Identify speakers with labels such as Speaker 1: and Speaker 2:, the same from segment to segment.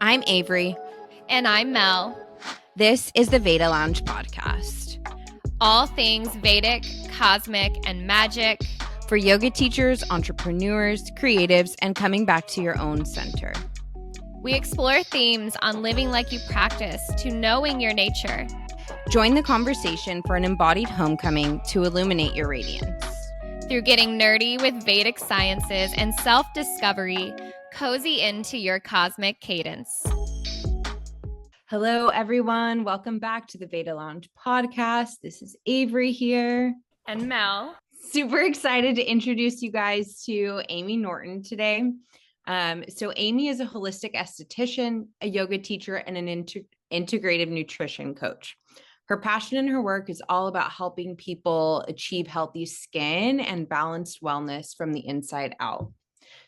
Speaker 1: I'm Averie.
Speaker 2: And I'm Mel.
Speaker 1: This is the Veda Lounge Podcast.
Speaker 2: All things Vedic, cosmic, and magic.
Speaker 1: For yoga teachers, entrepreneurs, creatives, and coming back to your own center.
Speaker 2: We explore themes on living like you practice to knowing your nature.
Speaker 1: Join the conversation for an embodied homecoming to illuminate your radiance.
Speaker 2: Through getting nerdy with Vedic sciences and self-discovery, cozy into your cosmic cadence.
Speaker 1: Hello, everyone. Welcome back to the Veda Lounge Podcast. This is Averie here.
Speaker 2: And Mel.
Speaker 1: Super excited to introduce you guys to Amy Norton today. So Amy is a holistic esthetician, a yoga teacher, and an integrative nutrition coach. Her passion in her work is all about helping people achieve healthy skin and balanced wellness from the inside out.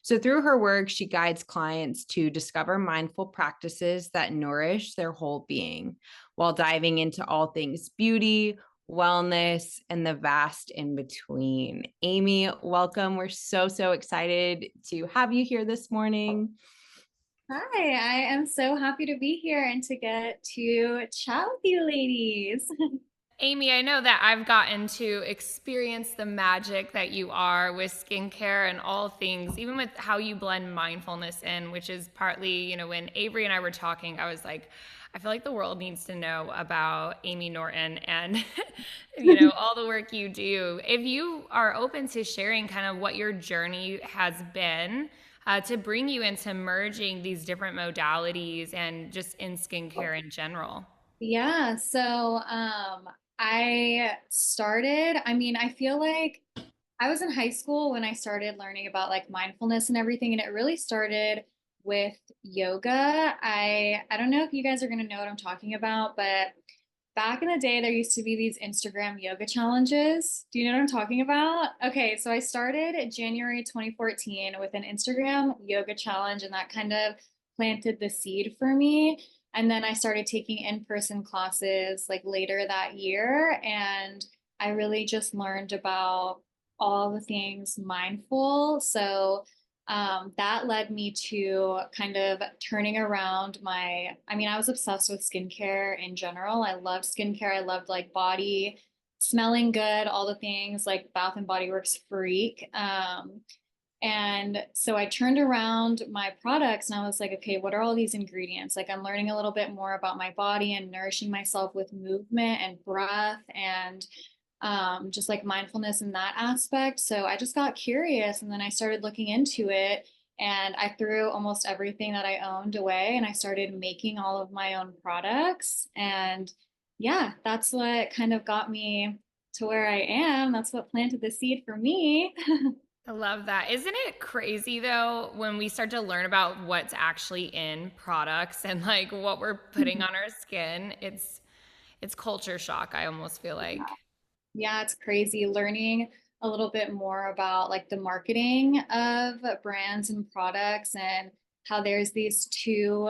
Speaker 1: So through her work, she guides clients to discover mindful practices that nourish their whole being while diving into all things beauty, wellness, and the vast in between. Amy, welcome. We're so excited to have you here this morning.
Speaker 3: Hi, I am so happy to be here and to get to chat with you ladies.
Speaker 2: Amy, I know that I've gotten to experience the magic that you are with skincare and all things, even with how you blend mindfulness in, which is partly, when Averie and I were talking, I was like, I feel like the world needs to know about Amy Norton and, all the work you do. If you are open to sharing kind of what your journey has been to bring you into merging these different modalities and just in skincare in general.
Speaker 3: Yeah, so I feel like I was in high school when I started learning about like mindfulness and everything, and it really started with yoga. I don't know if you guys are going to know what I'm talking about, but back in the day, there used to be these Instagram yoga challenges. Do you know what I'm talking about? Okay, so I started January 2014 with an Instagram yoga challenge, and that kind of planted the seed for me. And then I started taking in-person classes like later that year, and I really just learned about all the things mindful. So that led me to kind of turning around I was obsessed with skincare in general. I loved skincare. I loved like body smelling good, all the things like Bath and Body Works freak. And so I turned around my products and I was like, okay, what are all these ingredients? Like I'm learning a little bit more about my body and nourishing myself with movement and breath and just like mindfulness in that aspect. So I just got curious and then I started looking into it and I threw almost everything that I owned away and I started making all of my own products. And yeah, that's what kind of got me to where I am. That's what planted the seed for me.
Speaker 2: I love that. Isn't it crazy though, when we start to learn about what's actually in products and like what we're putting on our skin, it's culture shock, I almost feel like.
Speaker 3: Yeah, it's crazy learning a little bit more about like the marketing of brands and products and how there's these two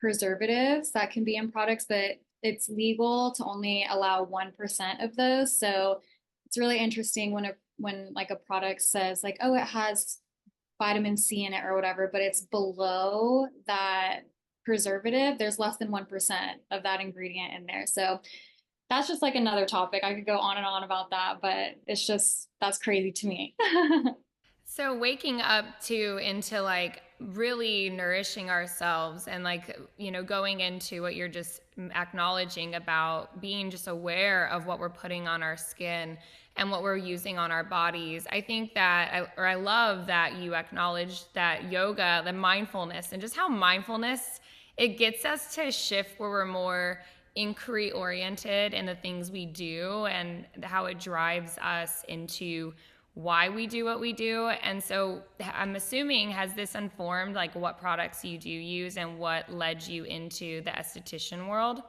Speaker 3: preservatives that can be in products, but it's legal to only allow 1% of those. So it's really interesting when like a product says like, oh, it has vitamin C in it or whatever, but it's below that preservative, there's less than 1% of that ingredient in there. So that's just like another topic. I could go on and on about that, but that's crazy to me.
Speaker 2: So waking up into like really nourishing ourselves and like, going into what you're just acknowledging about being just aware of what we're putting on our skin and what we're using on our bodies. I think I love that you acknowledge that yoga, the mindfulness, and just how mindfulness, it gets us to shift where we're more inquiry oriented in the things we do and how it drives us into why we do what we do. And so I'm assuming, has this informed like what products you do use and what led you into the esthetician world?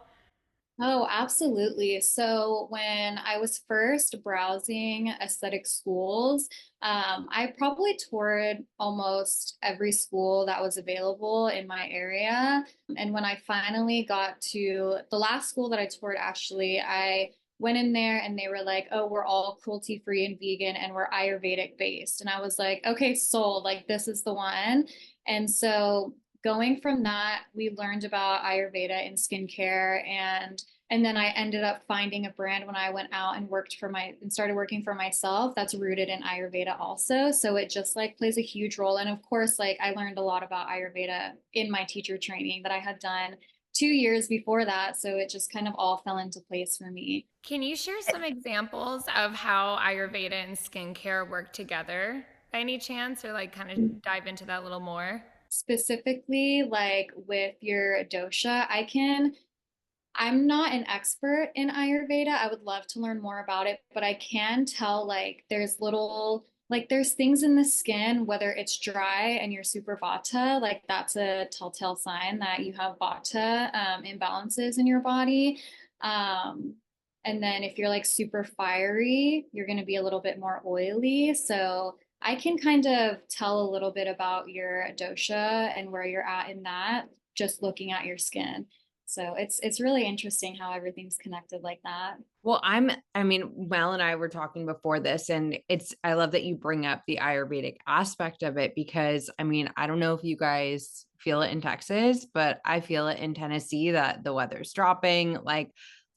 Speaker 3: Oh, absolutely. So when I was first browsing aesthetic schools, I probably toured almost every school that was available in my area. And when I finally got to the last school that I toured, actually, I went in there and they were like, oh, we're all cruelty free and vegan and we're Ayurvedic based. And I was like, okay, sold, like this is the one. And so going from that, we learned about Ayurveda in skincare, and then I ended up finding a brand when I went out and started working for myself that's rooted in Ayurveda also. So it just like plays a huge role. And of course, like I learned a lot about Ayurveda in my teacher training that I had done 2 years before that. So it just kind of all fell into place for me.
Speaker 2: Can you share some examples of how Ayurveda and skincare work together by any chance, or like kind of dive into that a little more?
Speaker 3: Specifically, like with your dosha, I'm not an expert in Ayurveda. I would love to learn more about it, but I can tell like there's things in the skin, whether it's dry and you're super Vata, like that's a telltale sign that you have Vata imbalances in your body. Um, and then if you're like super fiery, you're going to be a little bit more oily. So I can kind of tell a little bit about your dosha and where you're at in that just looking at your skin. So it's really interesting how everything's connected like that.
Speaker 1: Well, I mean, Mel and I were talking before this, and I love that you bring up the Ayurvedic aspect of it because, I mean, I don't know if you guys feel it in Texas, but I feel it in Tennessee that the weather's dropping. Like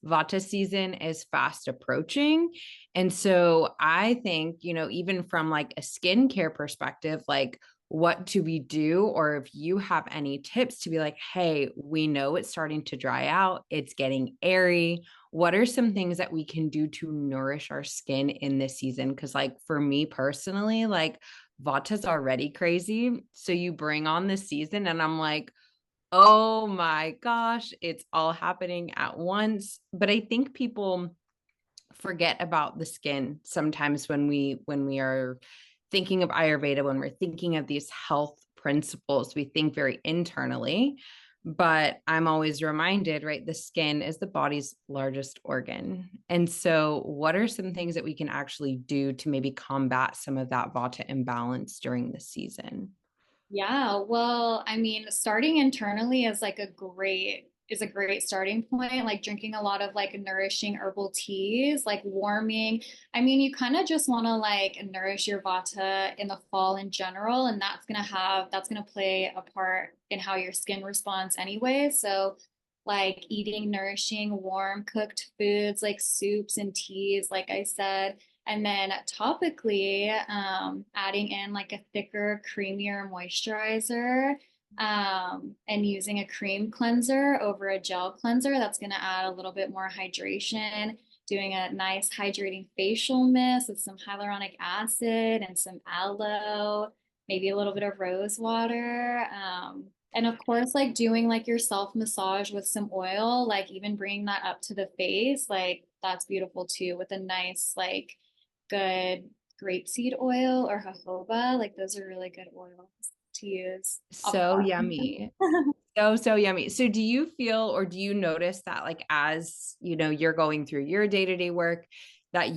Speaker 1: Vata season is fast approaching. And so I think, even from like a skincare perspective, like what do we do? Or if you have any tips to be like, hey, we know it's starting to dry out, it's getting airy, what are some things that we can do to nourish our skin in this season? Because like for me personally, like Vata's already crazy. So you bring on this season and I'm like, oh my gosh, it's all happening at once. But I think people forget about the skin sometimes when we are thinking of Ayurveda, when we're thinking of these health principles, we think very internally. But I'm always reminded, right? The skin is the body's largest organ. And so, what are some things that we can actually do to maybe combat some of that Vata imbalance during the season?
Speaker 3: Yeah, well, I mean, starting internally is a great starting point. Like drinking a lot of like nourishing herbal teas, like warming. I mean, you kind of just want to like nourish your vata in the fall in general, and that's gonna play a part in how your skin responds anyway. So like eating nourishing, warm cooked foods like soups and teas, like I said. And then topically, adding in like a thicker, creamier moisturizer, and using a cream cleanser over a gel cleanser. That's going to add a little bit more hydration. Doing a nice hydrating facial mist with some hyaluronic acid and some aloe, maybe a little bit of rose water. And of course, like doing like your self massage with some oil, like even bringing that up to the face, like that's beautiful too, with a nice like good grapeseed oil or jojoba. Like those are really good oils to use.
Speaker 1: So yummy. So yummy. So do you feel or do you notice that like as you're going through your day-to-day work that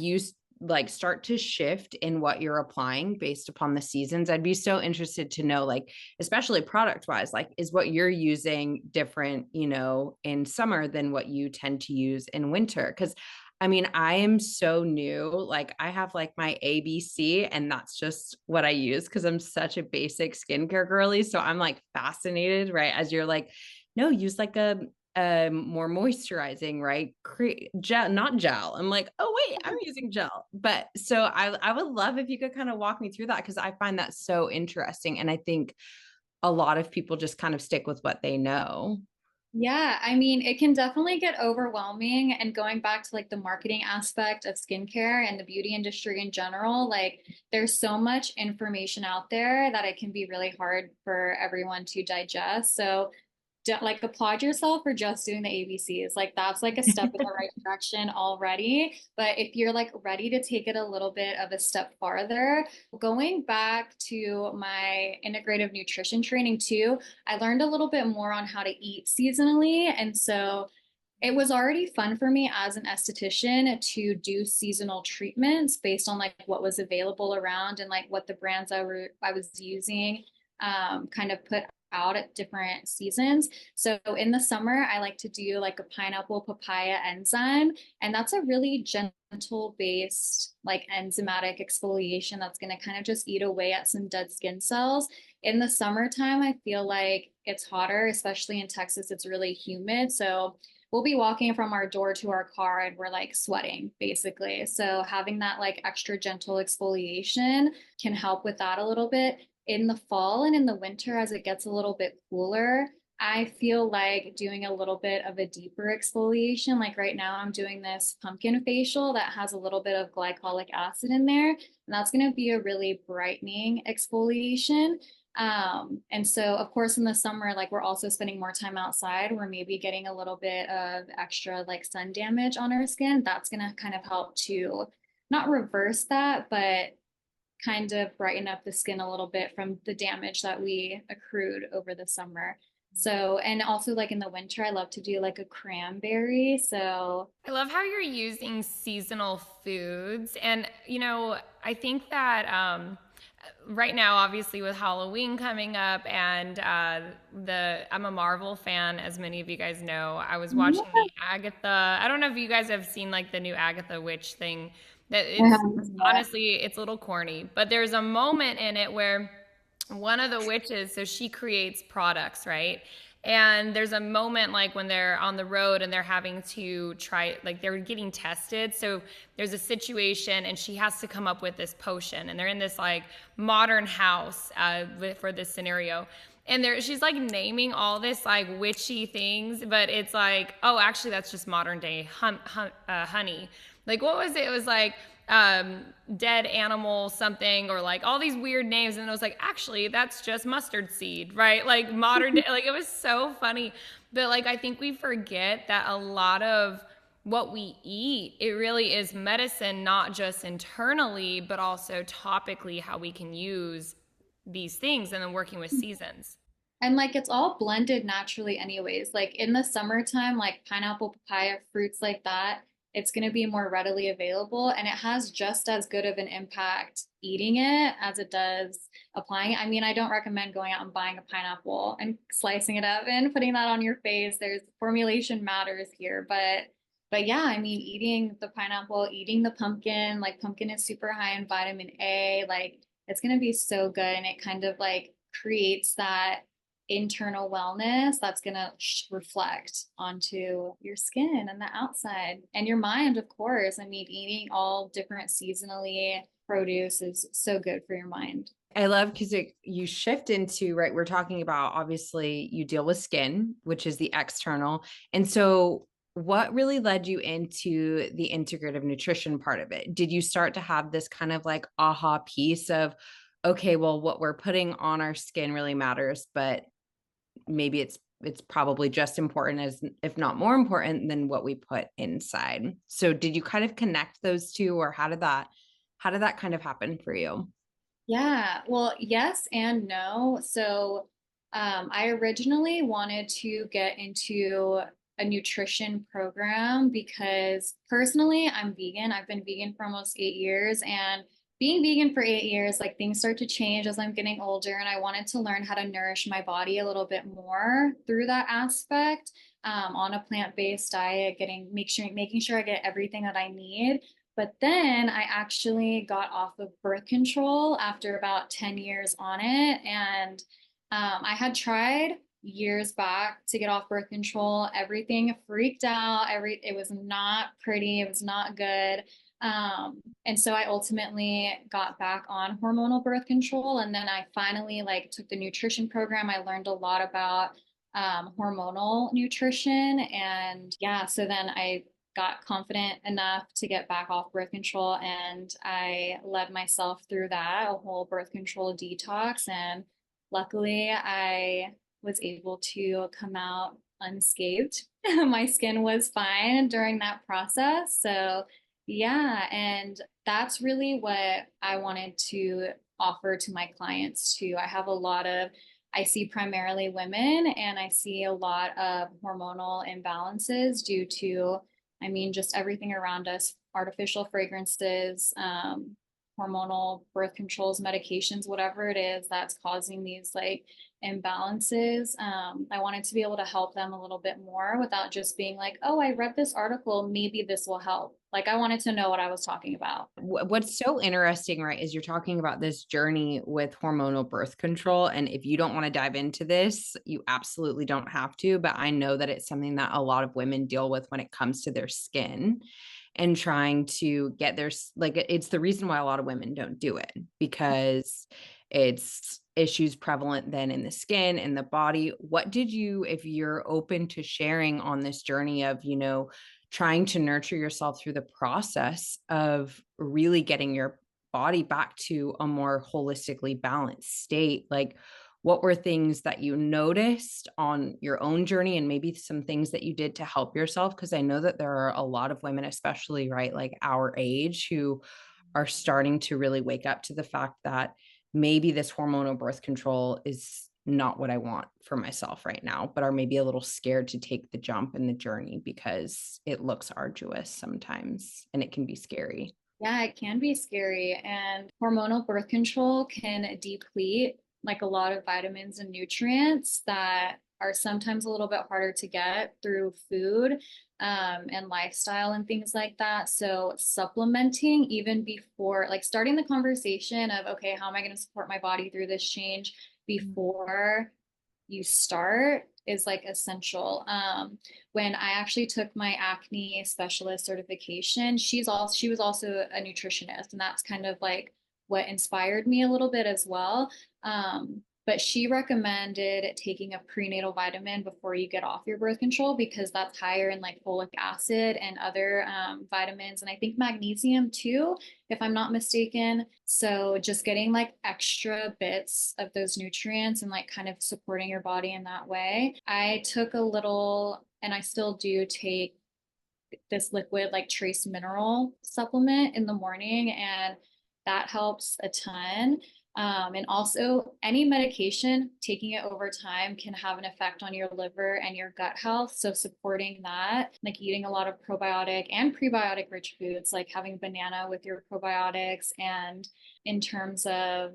Speaker 1: like start to shift in what you're applying based upon the seasons? I'd be so interested to know, like, especially product wise, like is what you're using different, in summer than what you tend to use in winter? Because I mean, I am so new. Like I have like my ABC and that's just what I use because I'm such a basic skincare girly. So I'm like fascinated, right? As you're like, no, use like a more moisturizing, right? Gel, not gel. I'm like, oh wait, I'm using gel. But so I would love if you could kind of walk me through that because I find that so interesting. And I think a lot of people just kind of stick with what they know.
Speaker 3: Yeah, I mean, it can definitely get overwhelming. And going back to like the marketing aspect of skincare and the beauty industry in general, like there's so much information out there that it can be really hard for everyone to digest. So like applaud yourself for just doing the ABCs. Like that's like a step in the right direction already. But if you're like ready to take it a little bit of a step farther, going back to my integrative nutrition training too, I learned a little bit more on how to eat seasonally. And so it was already fun for me as an esthetician to do seasonal treatments based on like what was available around and like what the brands I was using kind of put out at different seasons. So in the summer, I like to do like a pineapple papaya enzyme, and that's a really gentle based like enzymatic exfoliation that's going to kind of just eat away at some dead skin cells. In the summertime, I feel like it's hotter, especially in Texas, it's really humid. So we'll be walking from our door to our car and we're like sweating basically. So having that like extra gentle exfoliation can help with that a little bit. In the fall and in the winter, as it gets a little bit cooler, I feel like doing a little bit of a deeper exfoliation. Like right now, I'm doing this pumpkin facial that has a little bit of glycolic acid in there. And that's going to be a really brightening exfoliation. And so, of course, in the summer, like we're also spending more time outside. We're maybe getting a little bit of extra like sun damage on our skin. That's going to kind of help to not reverse that, but kind of brighten up the skin a little bit from the damage that we accrued over the summer. So, and also like in the winter, I love to do like a cranberry. So
Speaker 2: I love how you're using seasonal foods. And, I think that right now, obviously, with Halloween coming up and I'm a Marvel fan, as many of you guys know. I was watching the Agatha. I don't know if you guys have seen like the new Agatha Witch thing. That it's honestly, it's a little corny, but there's a moment in it where one of the witches, so she creates products, right? And there's a moment like when they're on the road and they're having to try, like they're getting tested. So there's a situation and she has to come up with this potion, and they're in this like modern house for this scenario. And she's like naming all this like witchy things, but it's like, oh, actually that's just modern day honey. Like, what was it? It was like dead animal something, or like all these weird names. And it was like, actually, that's just mustard seed, right? Like modern day, like it was so funny. But like, I think we forget that a lot of what we eat, it really is medicine, not just internally, but also topically, how we can use these things, and then working with seasons.
Speaker 3: And like it's all blended naturally anyways. Like in the summertime, like pineapple, papaya, fruits like that, it's going to be more readily available, and it has just as good of an impact eating it as it does applying it. I mean, I don't recommend going out and buying a pineapple and slicing it up and putting that on your face. There's formulation matters here, but yeah, I mean, eating the pineapple, eating the pumpkin, like pumpkin is super high in vitamin A, like it's going to be so good, and it kind of like creates that internal wellness that's going to reflect onto your skin and the outside and your mind, of course. I mean, eating all different seasonally produce is so good for your mind.
Speaker 1: I love because you shift into, right, we're talking about, obviously you deal with skin, which is the external. And so what really led you into the integrative nutrition part of it? Did you start to have this kind of like aha piece of, okay, well, what we're putting on our skin really matters, but maybe it's probably just important as, if not more important than what we put inside. So did you kind of connect those two, or how did that kind of happen for you?
Speaker 3: Yeah, well, yes and no. So I originally wanted to get into a nutrition program because personally, I'm vegan. I've been vegan for almost 8 years, and being vegan for 8 years, like things start to change as I'm getting older, and I wanted to learn how to nourish my body a little bit more through that aspect, on a plant-based diet, making sure I get everything that I need. But then I actually got off of birth control after about 10 years on it. And I had tried years back to get off birth control. Everything freaked out. It was not pretty. It was not good. And so I ultimately got back on hormonal birth control. And then I finally like took the nutrition program. I learned a lot about hormonal nutrition. And yeah, so then I got confident enough to get back off birth control, and I led myself through that, a whole birth control detox. And luckily, I was able to come out unscathed. My skin was fine during that process. So, yeah, and that's really what I wanted to offer to my clients too. I see primarily women, and I see a lot of hormonal imbalances due to, I mean, just everything around us, artificial fragrances, hormonal birth controls, medications, whatever it is that's causing these like imbalances. I wanted to be able to help them a little bit more without just being like, oh, I read this article, maybe this will help. Like I wanted to know what I was talking about.
Speaker 1: What's so interesting, right, is you're talking about this journey with hormonal birth control. And if you don't want to dive into this, you absolutely don't have to. But I know that it's something that a lot of women deal with when it comes to their skin and trying to get their, like, it's the reason why a lot of women don't do it, because it's issues prevalent then in the skin and the body. What did you, if you're open to sharing on this journey of, trying to nurture yourself through the process of really getting your body back to a more holistically balanced state, like what were things that you noticed on your own journey and maybe some things that you did to help yourself? Because I know that there are a lot of women, especially right, like our age, who are starting to really wake up to the fact that maybe this hormonal birth control is not what I want for myself right now, but are maybe a little scared to take the jump in the journey because it looks arduous sometimes and it can be scary.
Speaker 3: Yeah, it can be scary. And hormonal birth control can deplete like a lot of vitamins and nutrients that are sometimes a little bit harder to get through food and lifestyle and things like that. So, supplementing even before, like starting the conversation of, okay, how am I going to support my body through this change before you start is like essential. When I actually took my acne specialist certification, she was also a nutritionist, and that's kind of like what inspired me a little bit as well. But she recommended taking a prenatal vitamin before you get off your birth control because that's higher in like folic acid and other vitamins, and I think magnesium too, if I'm not mistaken. So just getting like extra bits of those nutrients and like kind of supporting your body in that way. I took a little, and I still do take this liquid like trace mineral supplement in the morning, and that helps a ton. And also, any medication, taking it over time can have an effect on your liver and your gut health. So, supporting that, like eating a lot of probiotic and prebiotic rich foods, like having banana with your probiotics. And in terms of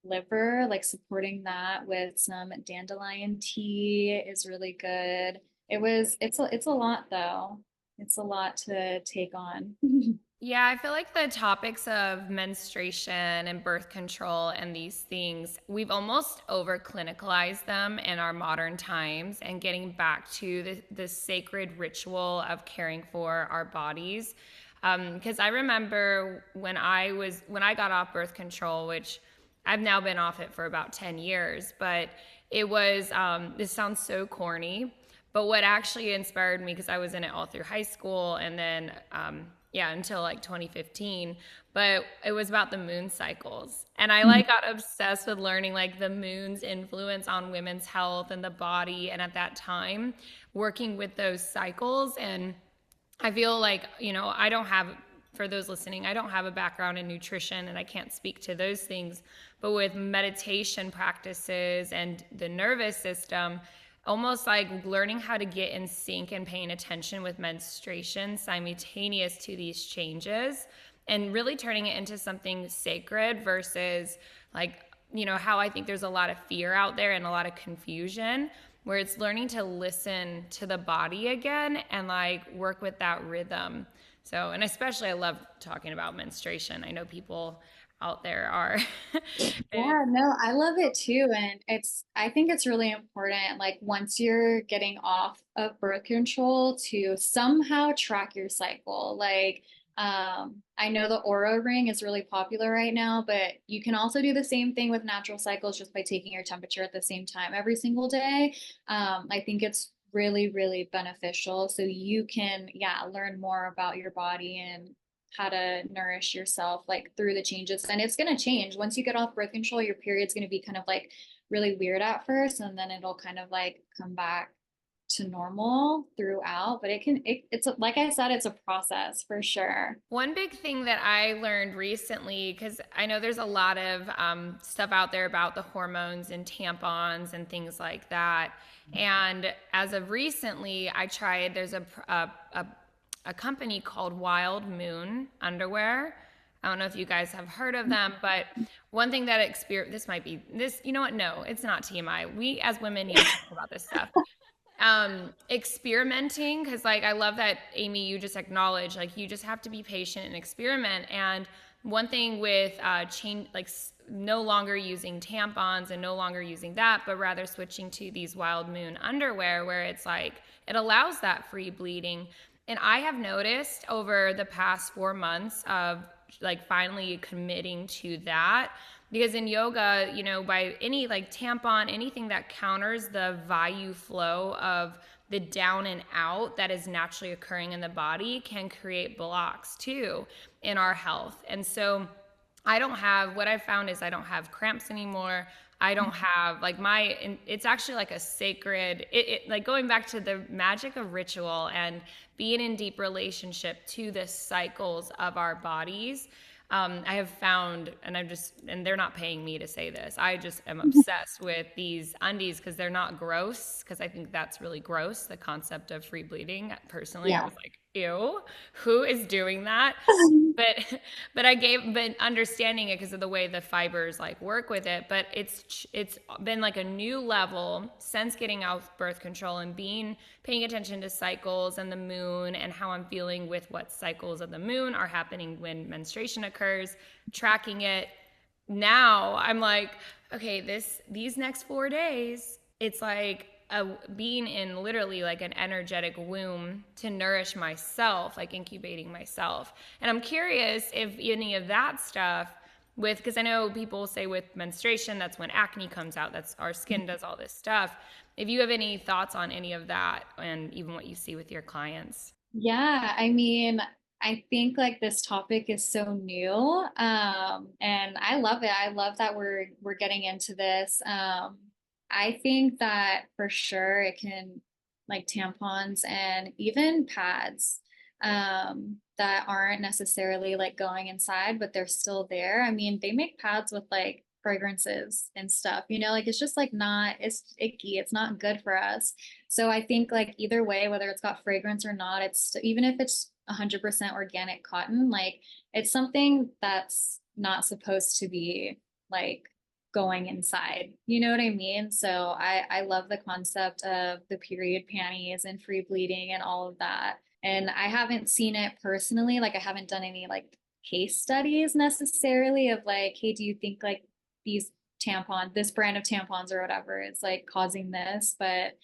Speaker 3: liver, like supporting that with some dandelion tea is really good. It's a lot though. It's a lot to take on.
Speaker 2: Yeah, I feel like the topics of menstruation and birth control and these things, we've almost over clinicalized them in our modern times, and getting back to the sacred ritual of caring for our bodies. Because I remember when I got off birth control, which I've now been off it for about 10 years, but it was, this sounds so corny, but what actually inspired me, because I was in it all through high school and then, until like 2015, but it was about the moon cycles. And I like got obsessed with learning like the moon's influence on women's health and the body. And at that time, working with those cycles. And I feel like, for those listening, I don't have a background in nutrition and I can't speak to those things, but with meditation practices and the nervous system, almost like learning how to get in sync and paying attention with menstruation simultaneous to these changes, and really turning it into something sacred versus like, how I think there's a lot of fear out there and a lot of confusion, where it's learning to listen to the body again and like work with that rhythm. So, and especially I love talking about menstruation. I know people out there are.
Speaker 3: Yeah, no, I love it too. And I think it's really important, like once you're getting off of birth control, to somehow track your cycle. Like, I know the Aura ring is really popular right now, but you can also do the same thing with natural cycles just by taking your temperature at the same time every single day. I think it's really, really beneficial. So you can, yeah, learn more about your body and how to nourish yourself like through the changes. And it's going to change once you get off birth control. Your period's going to be kind of like really weird at first, and then it'll kind of like come back to normal throughout. But it's like I said, it's a process for sure.
Speaker 2: One big thing that I learned recently, because I know there's a lot of stuff out there about the hormones and tampons and things like that. And as of recently, I tried, there's a company called Wild Moon Underwear. I don't know if you guys have heard of them, but one thing that this might be this, you know what? No, it's not TMI. We as women need to talk about this stuff. Experimenting, because like I love that, Amy, you just acknowledge like you just have to be patient and experiment. And one thing with change, like no longer using tampons and no longer using that, but rather switching to these wild moon underwear where it's like it allows that free bleeding. And I have noticed over the past 4 months of like finally committing to that, because in yoga, you know, by any like tampon, anything that counters the vayu flow of the down and out that is naturally occurring in the body can create blocks too in our health. And so what I've found is I don't have cramps anymore. I don't have like it's actually like a sacred, like going back to the magic of ritual and being in deep relationship to the cycles of our bodies. I have found, and they're not paying me to say this, I just am obsessed with these undies because they're not gross, because I think that's really gross, the concept of free bleeding. Personally, I was like, ew, who is doing that? But understanding it because of the way the fibers like work with it. But it's been like a new level since getting out birth control and paying attention to cycles and the moon and how I'm feeling with what cycles of the moon are happening when menstruation occurs, tracking it. Now I'm like, okay, these next 4 days, it's like being in literally like an energetic womb to nourish myself, like incubating myself. And I'm curious if any of that stuff because I know people say with menstruation, that's when acne comes out, that's our skin does all this stuff. If you have any thoughts on any of that and even what you see with your clients.
Speaker 3: Yeah, I mean, I think like this topic is so new, and I love it. I love that we're getting into this. I think that for sure it can, like tampons and even pads, that aren't necessarily like going inside, but they're still there. I mean, they make pads with like fragrances and stuff, like it's just like it's icky, it's not good for us. So I think like either way, whether it's got fragrance or not, even if it's 100% organic cotton, like it's something that's not supposed to be like going inside. You know what I mean? So I love the concept of the period panties and free bleeding and all of that. And I haven't seen it personally. Like I haven't done any like case studies necessarily of like, hey, do you think like this brand of tampons or whatever is like causing this? But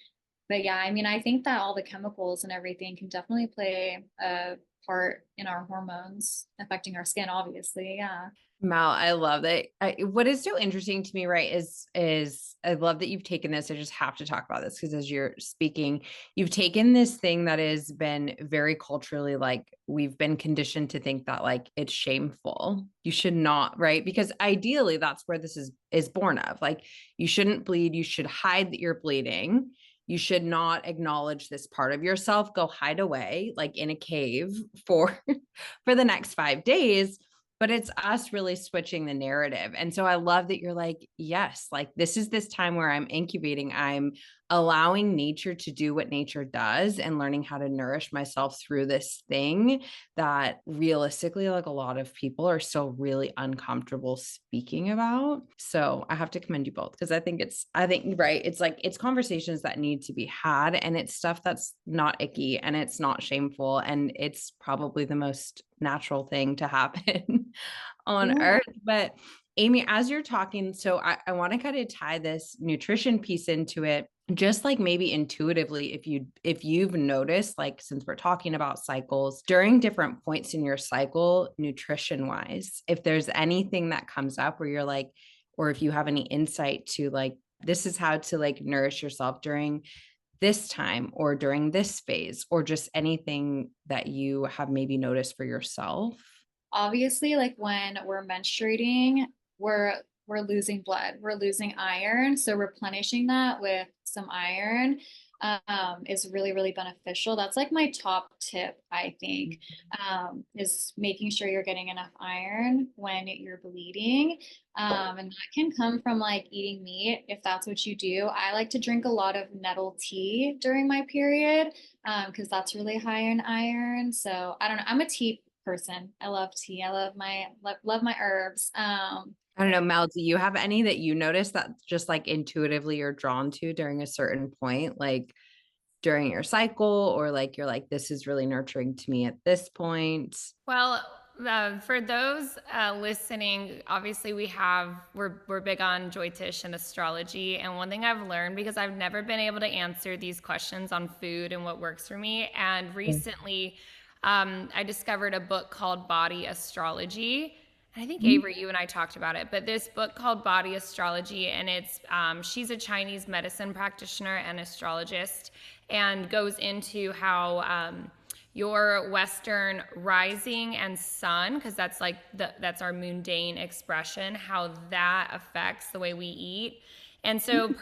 Speaker 3: yeah, I mean, I think that all the chemicals and everything can definitely play a part in our hormones affecting our skin, obviously. Yeah.
Speaker 1: Mel, I love that. What is so interesting to me, right, is I love that you've taken this. I just have to talk about this because as you're speaking, you've taken this thing that has been very culturally, like we've been conditioned to think that like it's shameful. You should not, right? Because ideally that's where this is born of. Like you shouldn't bleed. You should hide that you're bleeding. You should not acknowledge this part of yourself. Go hide away like in a cave for the next 5 days. But it's us really switching the narrative. And so I love that you're like, yes, like this is this time where I'm incubating, I'm allowing nature to do what nature does and learning how to nourish myself through this thing that realistically, like a lot of people are still really uncomfortable speaking about. So I have to commend you both because I think, right. It's like, it's conversations that need to be had and it's stuff that's not icky and it's not shameful. And it's probably the most natural thing to happen on earth. But Amy, as you're talking, so I want to kind of tie this nutrition piece into it, just like maybe intuitively, if you've noticed, like, since we're talking about cycles during different points in your cycle, nutrition wise, if there's anything that comes up where you're like, or if you have any insight to like, this is how to like nourish yourself during this time or during this phase, or just anything that you have maybe noticed for yourself.
Speaker 3: Obviously, like when we're menstruating, we're losing blood, we're losing iron. So replenishing that with some iron is really, really beneficial. That's like my top tip, I think, is making sure you're getting enough iron when you're bleeding. And that can come from like eating meat if that's what you do. I like to drink a lot of nettle tea during my period because that's really high in iron. So I don't know. I'm a tea person. I love tea. I love my herbs.
Speaker 1: I don't know, Mel, do you have any that you notice that just like intuitively you're drawn to during a certain point, like during your cycle, or like you're like, this is really nurturing to me at this point?
Speaker 2: Well, for those listening, obviously we're big on Joytish and astrology, and one thing I've learned, because I've never been able to answer these questions on food and what works for me, and recently I discovered a book called Body Astrology. And I think Averie, you and I talked about it, but this book called Body Astrology, and it's she's a Chinese medicine practitioner and astrologist, and goes into how your Western rising and sun, because that's like that's our mundane expression, how that affects the way we eat. And so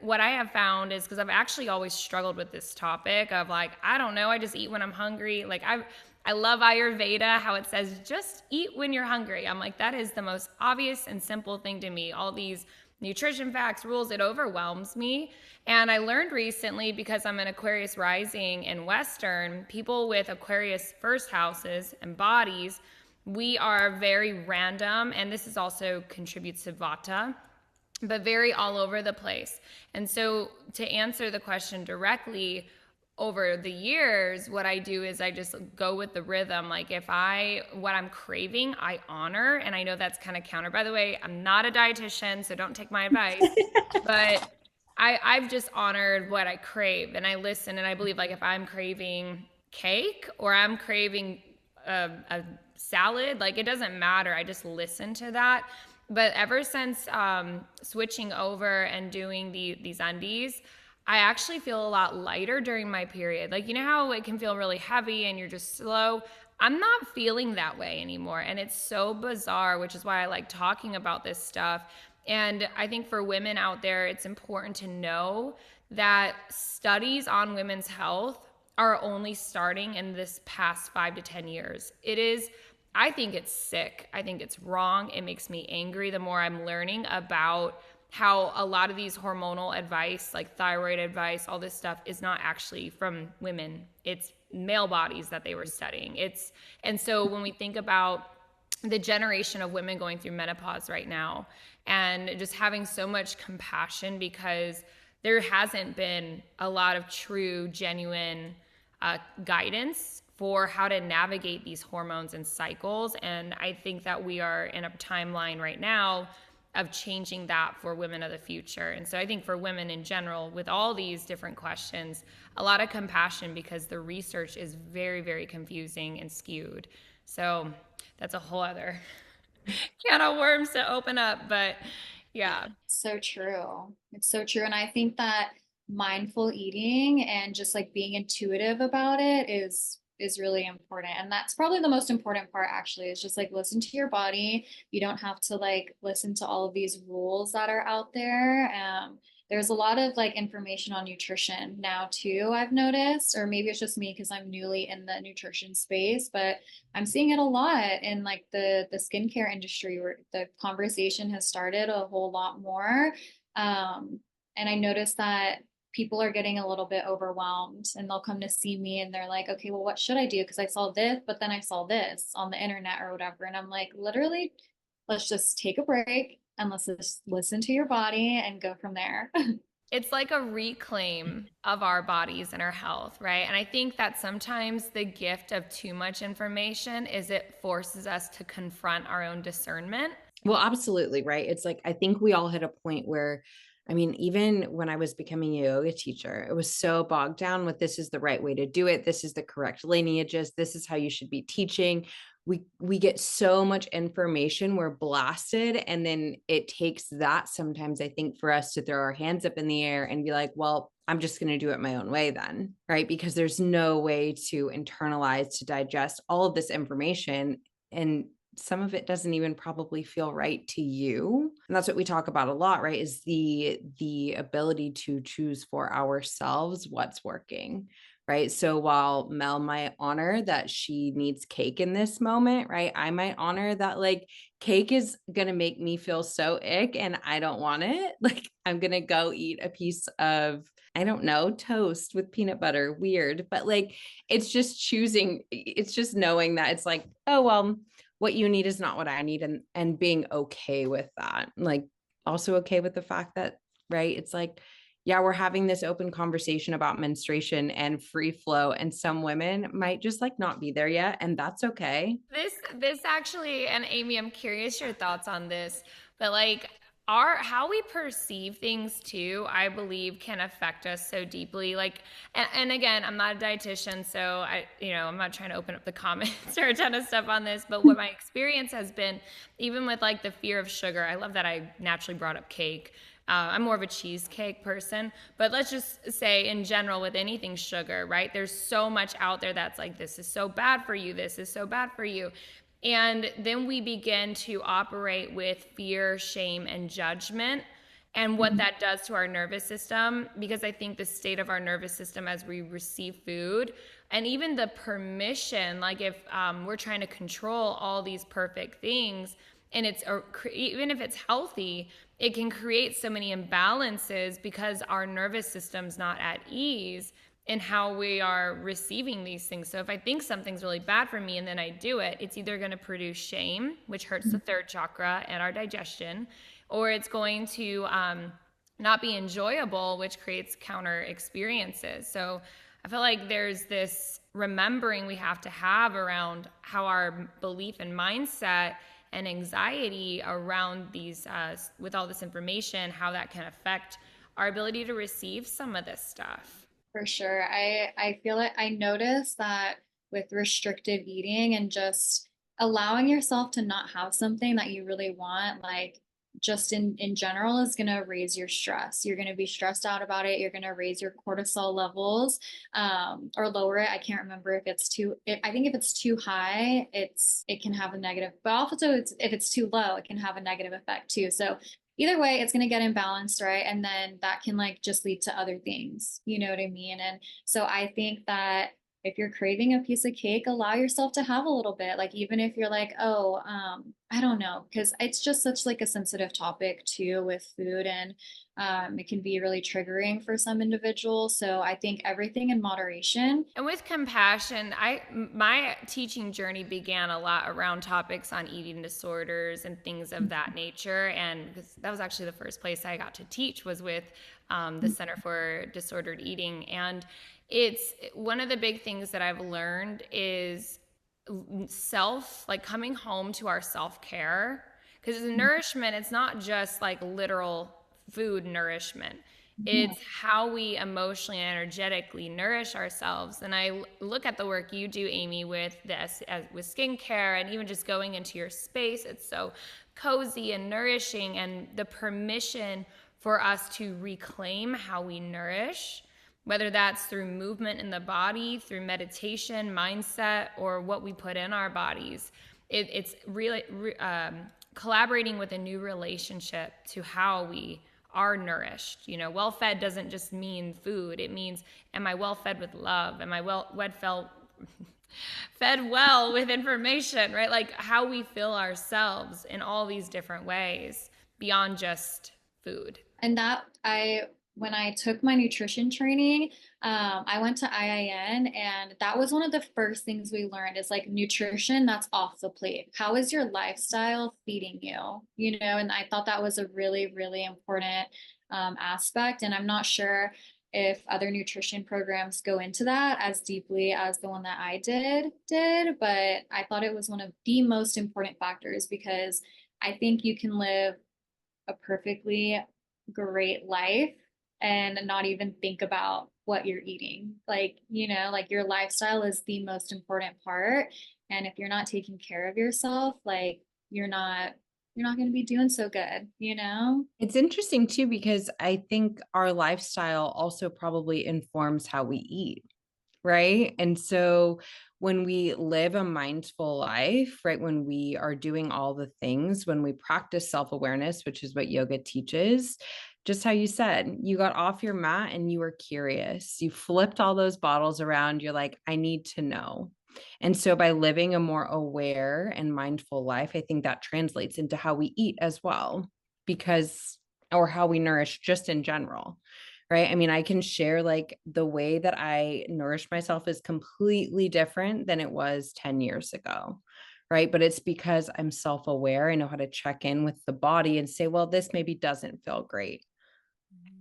Speaker 2: what I have found is, because I've actually always struggled with this topic of like, I don't know, I just eat when I'm hungry. Like I love Ayurveda, how it says just eat when you're hungry. I'm like, that is the most obvious and simple thing to me. All these nutrition facts, rules, it overwhelms me. And I learned recently, because I'm an Aquarius rising in Western, people with Aquarius first houses and bodies, we are very random. And this is also contributes to Vata, but very all over the place. And so to answer the question directly, over the years, what I do is I just go with the rhythm. Like what I'm craving, I honor. And I know that's kind of counter. By the way, I'm not a dietitian, so don't take my advice. But I've just honored what I crave, and I listen, and I believe like if I'm craving cake or I'm craving a salad, like it doesn't matter. I just listen to that. But ever since switching over and doing these undies, I actually feel a lot lighter during my period. Like, you know how it can feel really heavy and you're just slow? I'm not feeling that way anymore. And it's so bizarre, which is why I like talking about this stuff. And I think for women out there, it's important to know that studies on women's health are only starting in this past 5 to 10 years. I think it's sick. I think it's wrong. It makes me angry the more I'm learning about how a lot of these hormonal advice, like thyroid advice, all this stuff is not actually from women. It's male bodies that they were studying. And so when we think about the generation of women going through menopause right now, and just having so much compassion, because there hasn't been a lot of true, genuine guidance for how to navigate these hormones and cycles. And I think that we are in a timeline right now of changing that for women of the future. And so I think for women in general, with all these different questions, a lot of compassion, because the research is very, very confusing and skewed. So that's a whole other can of worms to open up, but yeah.
Speaker 3: So true. It's so true. And I think that mindful eating and just like being intuitive about it is really important. And that's probably the most important part, actually, is just like listen to your body. You don't have to like listen to all of these rules that are out there. There's a lot of like information on nutrition now too, I've noticed, or maybe it's just me because I'm newly in the nutrition space, but I'm seeing it a lot in like the skincare industry, where the conversation has started a whole lot more. And I noticed that people are getting a little bit overwhelmed, and they'll come to see me and they're like, okay, well, what should I do? Because I saw this, but then I saw this on the internet or whatever. And I'm like, literally, let's just take a break and let's just listen to your body and go from there.
Speaker 2: It's like a reclaim of our bodies and our health, right? And I think that sometimes the gift of too much information is it forces us to confront our own discernment.
Speaker 1: Well, absolutely, right? It's like, I think we all hit a point where, I mean, even when I was becoming a yoga teacher, it was so bogged down with this is the right way to do it. This is the correct lineages. This is how you should be teaching. We get so much information, we're blasted. And then it takes that sometimes, I think, for us to throw our hands up in the air and be like, well, I'm just going to do it my own way then, right? Because there's no way to internalize, to digest all of this information. And some of it doesn't even probably feel right to you. And that's what we talk about a lot, right? Is the ability to choose for ourselves what's working, right? So while Mel might honor that she needs cake in this moment, right? I might honor that like cake is going to make me feel so ick and I don't want it. Like I'm going to go eat a piece of, I don't know, toast with peanut butter. Weird. But like, it's just choosing, it's just knowing that it's like, oh, well, what you need is not what I need. And being okay with that. Like also okay with the fact that, right. It's like, yeah, we're having this open conversation about menstruation and free flow, and some women might just like not be there yet, and that's okay.
Speaker 2: This actually, and Amy, I'm curious your thoughts on this, but like our how we perceive things too, I believe can affect us so deeply. Like, and again, I'm not a dietitian, so I'm not trying to open up the comments or a ton of stuff on this, but what my experience has been, even with like the fear of sugar, I love that I naturally brought up cake. I'm more of a cheesecake person, but let's just say in general with anything sugar, right? There's so much out there that's like, this is so bad for you. This is so bad for you. And then we begin to operate with fear, shame, and judgment and what that does to our nervous system, because I think the state of our nervous system as we receive food and even the permission, like if we're trying to control all these perfect things, and even if it's healthy, it can create so many imbalances because our nervous system's not at ease in how we are receiving these things. So if I think something's really bad for me and then I do it, it's either going to produce shame, which hurts the third chakra and our digestion, or it's going to not be enjoyable, which creates counter experiences. So I feel like there's this remembering we have to have around how our belief and mindset and anxiety around these, with all this information, how that can affect our ability to receive some of this stuff.
Speaker 3: For sure. I feel it. I notice that with restrictive eating and just allowing yourself to not have something that you really want, like just in general, is going to raise your stress. You're going to be stressed out about it. You're going to raise your cortisol levels, or lower it. I can't remember if it's I think if it's too high, it can have a negative, but also if it's too low, it can have a negative effect too. So either way, it's going to get imbalanced, right? And then that can like just lead to other things. You know what I mean? And so I think that if you're craving a piece of cake, allow yourself to have a little bit. Like even if you're like, oh, I don't know, because it's just such like a sensitive topic too with food, and it can be really triggering for some individuals. So I think everything in moderation.
Speaker 2: And with compassion, my teaching journey began a lot around topics on eating disorders and things of that nature. And that was actually the first place I got to teach was with the Center for Disordered Eating. And it's one of the big things that I've learned is like coming home to our self-care, because nourishment, it's not just like literal food nourishment. It's how we emotionally and energetically nourish ourselves. And I look at the work you do, Amy, with this, with skincare and even just going into your space. It's so cozy and nourishing, and the permission for us to reclaim how we nourish, whether that's through movement in the body, through meditation, mindset, or what we put in our bodies. It's really collaborating with a new relationship to how we are nourished. Well-fed doesn't just mean food. It means, am I well-fed with love? Am I fed well with information, right? Like how we fill ourselves in all these different ways beyond just food.
Speaker 3: And when I took my nutrition training, I went to IIN, and that was one of the first things we learned is like nutrition that's off the plate. How is your lifestyle feeding you? And I thought that was a really, really important aspect. And I'm not sure if other nutrition programs go into that as deeply as the one that I did, but I thought it was one of the most important factors, because I think you can live a perfectly great life and not even think about what you're eating. Like your lifestyle is the most important part. And if you're not taking care of yourself, like you're not going to be doing so good,
Speaker 1: It's interesting too, because I think our lifestyle also probably informs how we eat, right? And so when we live a mindful life, right, when we are doing all the things, when we practice self-awareness, which is what yoga teaches, just how you said, you got off your mat and you were curious. You flipped all those bottles around. You're like, I need to know. And so by living a more aware and mindful life, I think that translates into how we eat as well, because, or how we nourish just in general. Right. I mean, I can share like the way that I nourish myself is completely different than it was 10 years ago. Right. But it's because I'm self aware. I know how to check in with the body and say, well, this maybe doesn't feel great.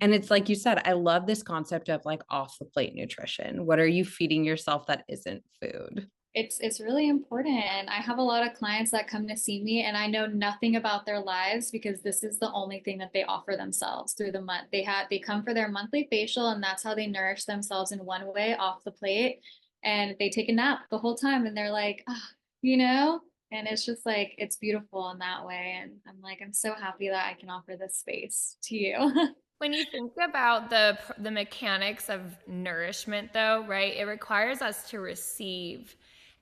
Speaker 1: And it's like you said, I love this concept of like off the plate nutrition. What are you feeding yourself that isn't food?
Speaker 3: It's really important. And I have a lot of clients that come to see me and I know nothing about their lives because this is the only thing that they offer themselves through the month. They come for their monthly facial and that's how they nourish themselves in one way off the plate. And they take a nap the whole time and they're like, oh, you know, and it's just like it's beautiful in that way. And I'm like, I'm so happy that I can offer this space to you.
Speaker 2: When you think about the mechanics of nourishment though, right? It requires us to receive.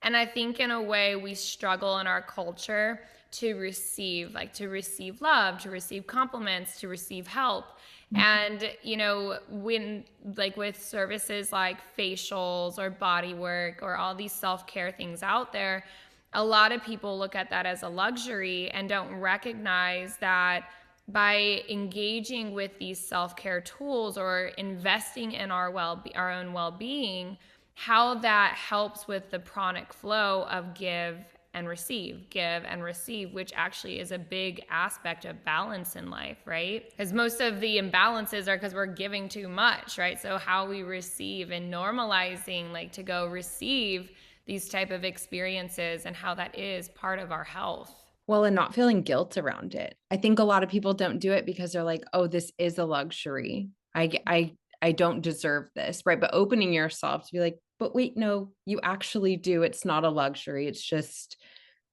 Speaker 2: And I think in a way we struggle in our culture to receive, like to receive love, to receive compliments, to receive help. And, you know, when like with services like facials or body work or all these self-care things out there, a lot of people look at that as a luxury and don't recognize that by engaging with these self-care tools or investing in our own well-being, how that helps with the pranic flow of give and receive, which actually is a big aspect of balance in life, right? Because most of the imbalances are because we're giving too much, right? So how we receive and normalizing like to go receive these type of experiences and how that is part of our health.
Speaker 1: Well, and not feeling guilt around it. I think a lot of people don't do it because they're like, oh, this is a luxury. I don't deserve this. Right. But opening yourself to be like, but wait, no, you actually do. It's not a luxury. It's just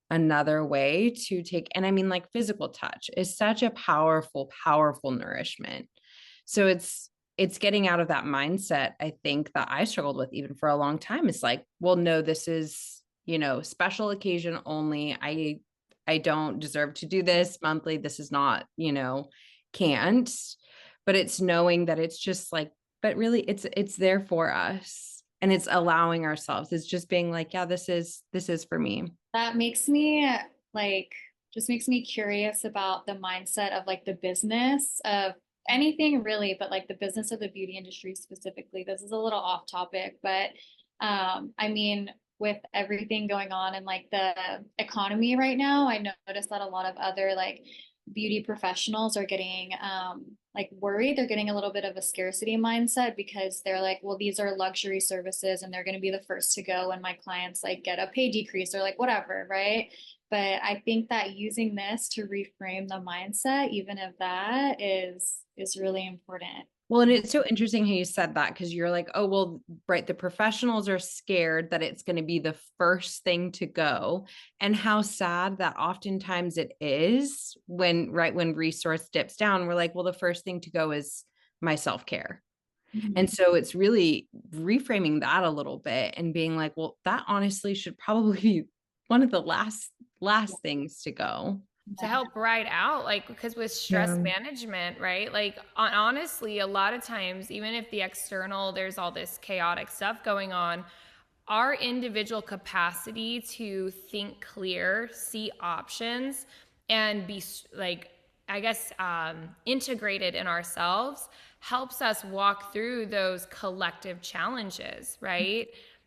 Speaker 1: another way to take. And I mean, like physical touch is such a powerful, powerful nourishment. So it's getting out of that mindset, I think, that I struggled with even for a long time. It's like, well, no, this is, special occasion only. I don't deserve to do this monthly. This is not, can't. But it's knowing that it's just like, but really it's there for us. And it's allowing ourselves. It's just being like, yeah, this is for me.
Speaker 3: That makes me like just makes me curious about the mindset of like the business of anything really, but like the business of the beauty industry specifically. This is a little off topic, but I mean, with everything going on in like the economy right now, I noticed that a lot of other like beauty professionals are getting like worried. They're getting a little bit of a scarcity mindset because they're like, well, these are luxury services and they're going to be the first to go when my clients like get a pay decrease or like whatever, right? But I think that using this to reframe the mindset, even of that, is really important.
Speaker 1: Well, and it's so interesting how you said that, because you're like, oh, well, right. The professionals are scared that it's going to be the first thing to go. And how sad that oftentimes it is when resource dips down, we're like, well, the first thing to go is my self-care.
Speaker 3: Mm-hmm.
Speaker 1: And so it's really reframing that a little bit and being like, well, that honestly should probably be one of the last things to go.
Speaker 2: To help ride out, like, because with stress management, right? Like, honestly, a lot of times, even if the external, there's all this chaotic stuff going on, our individual capacity to think clear, see options, and be like, I guess, integrated in ourselves helps us walk through those collective challenges, right?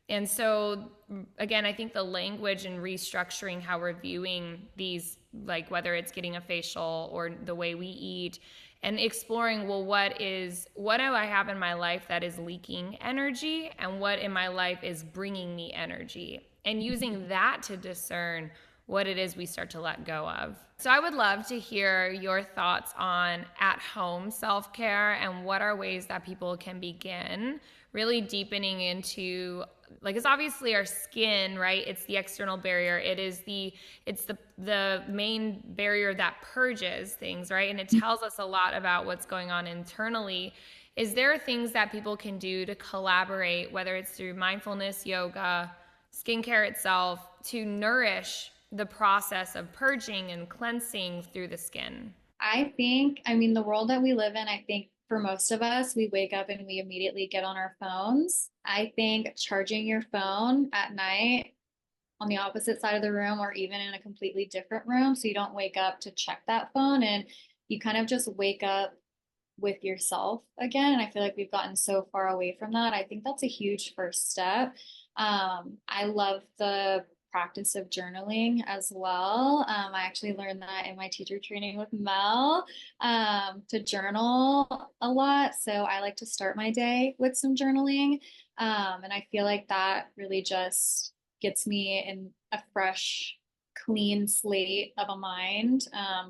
Speaker 2: And so, again, I think the language and restructuring how we're viewing these, like whether it's getting a facial or the way we eat, and exploring, well, what do I have in my life that is leaking energy, and what in my life is bringing me energy, and using that to discern what it is we start to let go of. So I would love to hear your thoughts on at-home self-care and what are ways that people can begin really deepening into, like, it's obviously our skin, right? It's the external barrier. It's the main barrier that purges things, right? And it tells us a lot about what's going on internally. Is there things that people can do to collaborate, whether it's through mindfulness, yoga, skincare itself, to nourish the process of purging and cleansing through the skin?
Speaker 3: I think, I mean, the world that we live in, I think for most of us, we wake up and we immediately get on our phones. I think charging your phone at night on the opposite side of the room or even in a completely different room so you don't wake up to check that phone and you kind of just wake up with yourself again. And I feel like we've gotten so far away from that. I think that's a huge first step. I love the practice of journaling as well. I actually learned that in my teacher training with Mel, to journal a lot. So I like to start my day with some journaling. And I feel like that really just gets me in a fresh, clean slate of a mind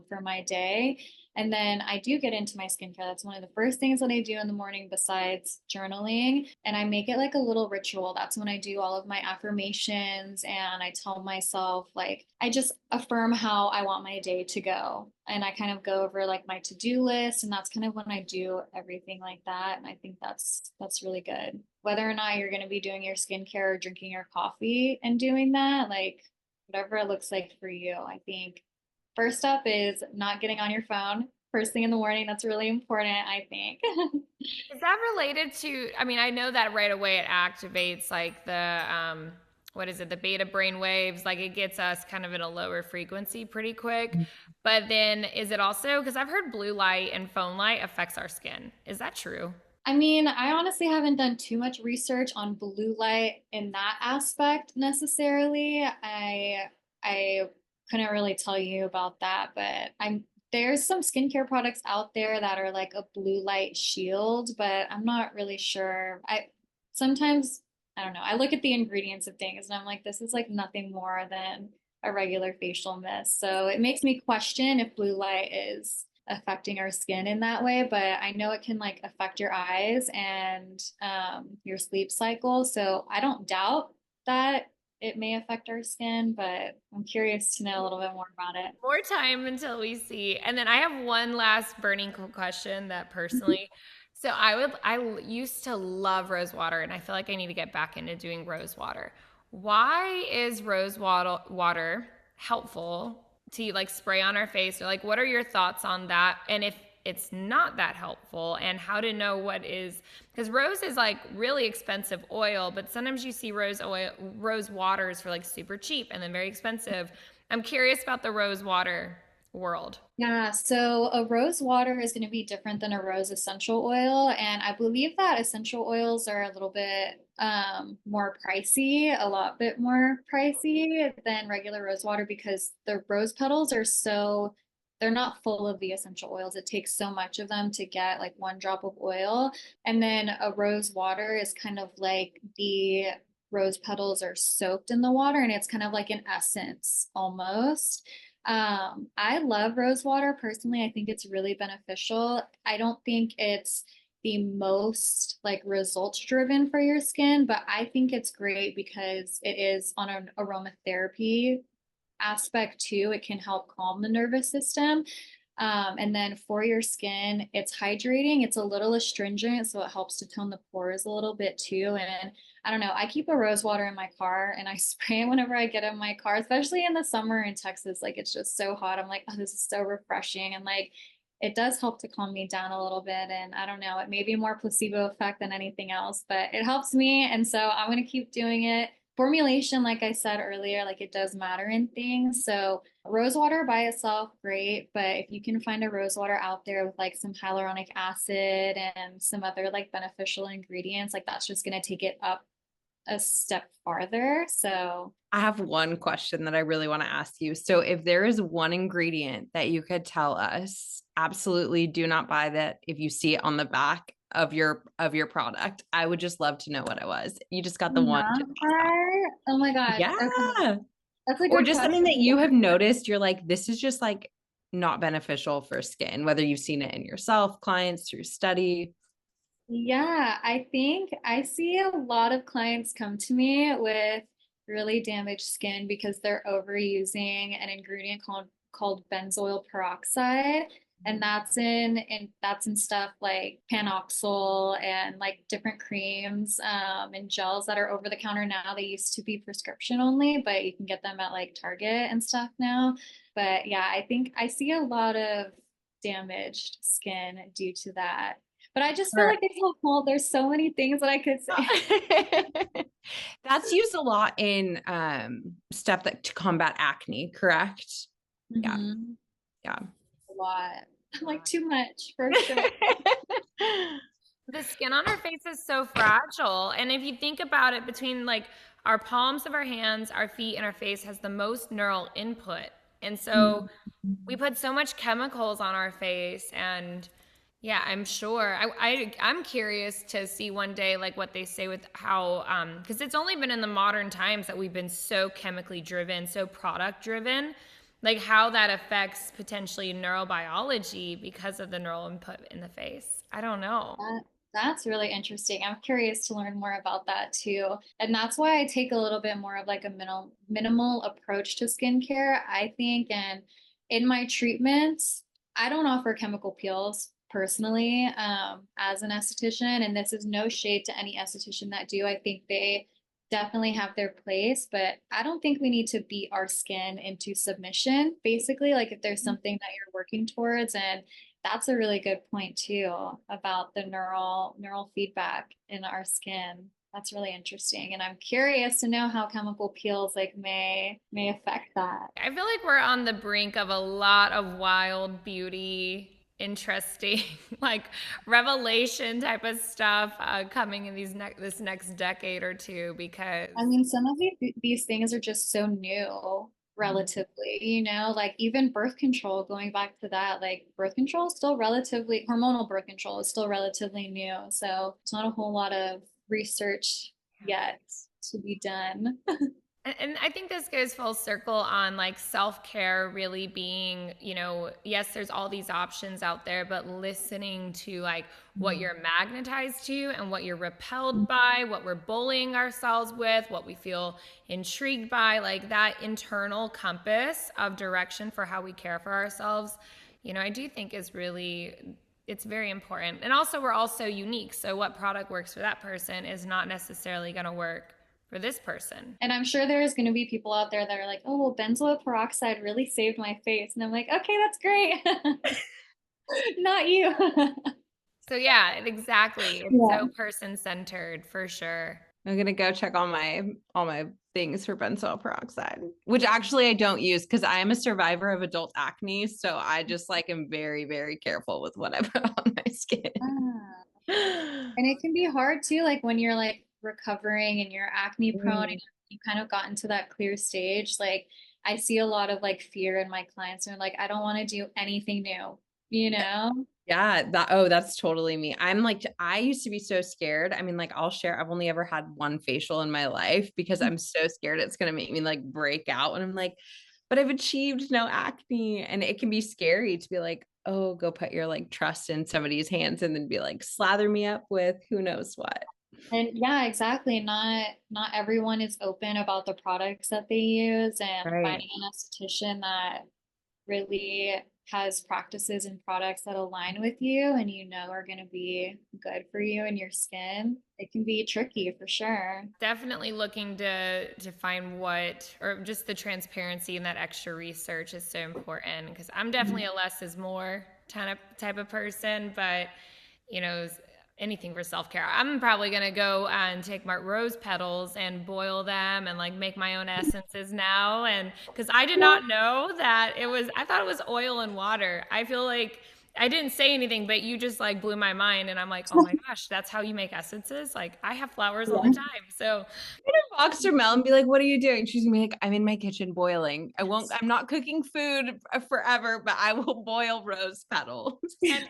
Speaker 3: for my day. And then I do get into my skincare. That's one of the first things that I do in the morning besides journaling. And I make it like a little ritual. That's when I do all of my affirmations and I tell myself, like, I just affirm how I want my day to go. And I kind of go over like my to-do list. And that's kind of when I do everything like that. And I think that's really good. Whether or not you're going to be doing your skincare or drinking your coffee and doing that, like whatever it looks like for you, I think first up is not getting on your phone first thing in the morning. That's really important, I think.
Speaker 2: Is that related to, I mean, I know that right away it activates like the, what is it, the beta brain waves, like it gets us kind of in a lower frequency pretty quick. But then is it also, because I've heard blue light and phone light affects our skin. Is that true?
Speaker 3: I mean, I honestly haven't done too much research on blue light in that aspect necessarily. I couldn't really tell you about that, but I'm there's some skincare products out there that are like a blue light shield, but I'm not really sure. I sometimes I don't know. I look at the ingredients of things and I'm like, this is like nothing more than a regular facial mist. So it makes me question if blue light is affecting our skin in that way, but I know it can like affect your eyes and your sleep cycle. So I don't doubt that it may affect our skin, but I'm curious to know a little bit more about it.
Speaker 2: More time until we see. And then I have one last burning question that personally, so I used to love rose water and I feel like I need to get back into doing rose water. Why is water helpful to like spray on our face, or like what are your thoughts on that? And if it's not that helpful, and how to know what is, because rose is like really expensive oil, but sometimes you see rose waters for like super cheap and then very expensive. I'm curious about the rose water world.
Speaker 3: Yeah, so a rose water is going to be different than a rose essential oil. And I believe that essential oils are a little bit more pricey, a lot bit more pricey than regular rose water because the rose petals are so, they're not full of the essential oils. It takes so much of them to get like one drop of oil. And then a rose water is kind of like the rose petals are soaked in the water and it's kind of like an essence almost. I love rose water personally. I think it's really beneficial. I don't think it's the most like results driven for your skin, but I think it's great because it is on an aromatherapy aspect too. It can help calm the nervous system. And then for your skin, it's hydrating. It's a little astringent, so it helps to tone the pores a little bit too. And I don't know, I keep a rose water in my car and I spray it whenever I get in my car, especially in the summer in Texas. Like it's just so hot. I'm like, oh, this is so refreshing. And like it does help to calm me down a little bit. And I don't know, it may be more placebo effect than anything else, but it helps me. And so I'm going to keep doing it. Formulation, like I said earlier, like it does matter in things. So rose water by itself, great. But if you can find a rose water out there with like some hyaluronic acid and some other like beneficial ingredients, like that's just going to take it up a step farther. So
Speaker 1: I have one question that I really want to ask you. So if there is one ingredient that you could tell us, absolutely do not buy that if you see it on the back of your product. I would just love to know what it was. You just got the one.
Speaker 3: oh my gosh. Okay.
Speaker 1: Yeah.
Speaker 3: That's a
Speaker 1: Or
Speaker 3: good
Speaker 1: just
Speaker 3: question.
Speaker 1: something that you have noticed, you're like, this is just like not beneficial for skin, whether you've seen it in yourself, clients, through study.
Speaker 3: Yeah, I think I see a lot of clients come to me with really damaged skin because they're overusing an ingredient called benzoyl peroxide. And that's in stuff like panoxyl and like different creams and gels that are over the counter now. They used to be prescription only, but you can get them at like Target and stuff now. But yeah, I think I see a lot of damaged skin due to that. But I just feel like there's so many things that I could say.
Speaker 1: That's used a lot in stuff that to combat acne, correct? Yeah.
Speaker 3: Mhm.
Speaker 1: Yeah.
Speaker 3: A lot. Like too much for sure.
Speaker 2: The skin on our face is so fragile. And if you think about it, between like our palms of our hands, our feet, and our face has the most neural input. And so we put so much chemicals on our face. And yeah, I'm sure. I'm curious to see one day like what they say with how, because it's only been in the modern times that we've been so chemically driven, so product driven, like how that affects potentially neurobiology because of the neural input in the face. I don't know.
Speaker 3: That's really interesting. I'm curious to learn more about that too. And that's why I take a little bit more of like a minimal approach to skincare, I think. And in my treatments, I don't offer chemical peels personally, as an esthetician. And this is no shade to any esthetician that do. I think they definitely have their place, but I don't think we need to beat our skin into submission. Basically, like if there's something that you're working towards, and that's a really good point too about the neural feedback in our skin. That's really interesting. And I'm curious to know how chemical peels like may affect that.
Speaker 2: I feel like we're on the brink of a lot of wild beauty, interesting, like revelation type of stuff coming in this next decade or two, because
Speaker 3: I mean, some of these things are just so new relatively, like even birth control, going back to that, like birth control is still relatively, hormonal birth control is still relatively new. So it's not a whole lot of research yet to be done.
Speaker 2: And I think this goes full circle on like self-care really being, yes, there's all these options out there, but listening to like what you're magnetized to and what you're repelled by, what we're bullying ourselves with, what we feel intrigued by, like that internal compass of direction for how we care for ourselves, I do think is really, it's very important. And also we're all so unique. So what product works for that person is not necessarily going to work for this person.
Speaker 3: And I'm sure there's going to be people out there that are like, oh, well, benzoyl peroxide really saved my face. And I'm like, okay, that's great. Not you.
Speaker 2: So yeah, exactly. It's so person-centered for sure.
Speaker 1: I'm gonna go check all my things for benzoyl peroxide, which actually I don't use because I am a survivor of adult acne. So I just like am very, very careful with what I put on my skin.
Speaker 3: And it can be hard too, like when you're like recovering and you're acne prone and you kind of got into that clear stage. Like I see a lot of like fear in my clients, and they're like, I don't want to do anything new,
Speaker 1: Yeah, that's totally me. I used to be so scared. I mean, like I'll share, I've only ever had one facial in my life because I'm so scared it's going to make me like break out. And I'm like, but I've achieved no acne. And it can be scary to be like, oh, go put your like trust in somebody's hands and then be like, slather me up with who knows what.
Speaker 3: And yeah, exactly. Not everyone is open about the products that they use, and finding an esthetician that really has practices and products that align with you and are going to be good for you and your skin. It can be tricky for sure.
Speaker 2: Definitely looking to find or just the transparency and that extra research is so important, because I'm definitely a less is more type of person, but anything for self-care. I'm probably going to go and take my rose petals and boil them and like make my own essences now. And because I did not know that I thought it was oil and water. I feel like I didn't say anything, but you just like blew my mind. And I'm like, oh my gosh, that's how you make essences? Like I have flowers all the time. So
Speaker 1: box her Mel and be like, what are you doing? She's gonna be like, I'm in my kitchen boiling. I'm not cooking food forever, but I will boil rose petals.
Speaker 2: And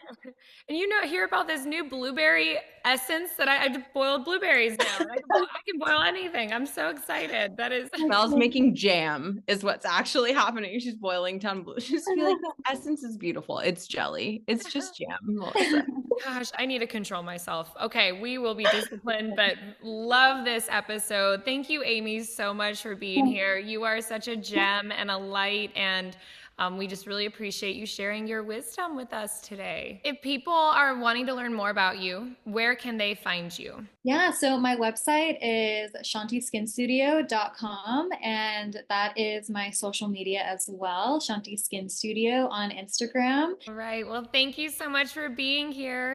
Speaker 2: hear about this new blueberry essence that I boiled blueberries now. I can boil anything. I'm so excited. That is
Speaker 1: Mel's making jam is what's actually happening. She's boiling down blue. She's be like, essence is beautiful. It's jelly. It's just jam.
Speaker 2: Gosh, I need to control myself. Okay, we will be disciplined, but love this episode. Thank you, Amy, so much for being here. You are such a gem and a light, and We just really appreciate you sharing your wisdom with us today. If people are wanting to learn more about you, where can they find you?
Speaker 3: Yeah, so my website is shantiskinstudio.com, and that is my social media as well, Shanti Skin Studio on Instagram.
Speaker 2: All right. Well, thank you so much for being here.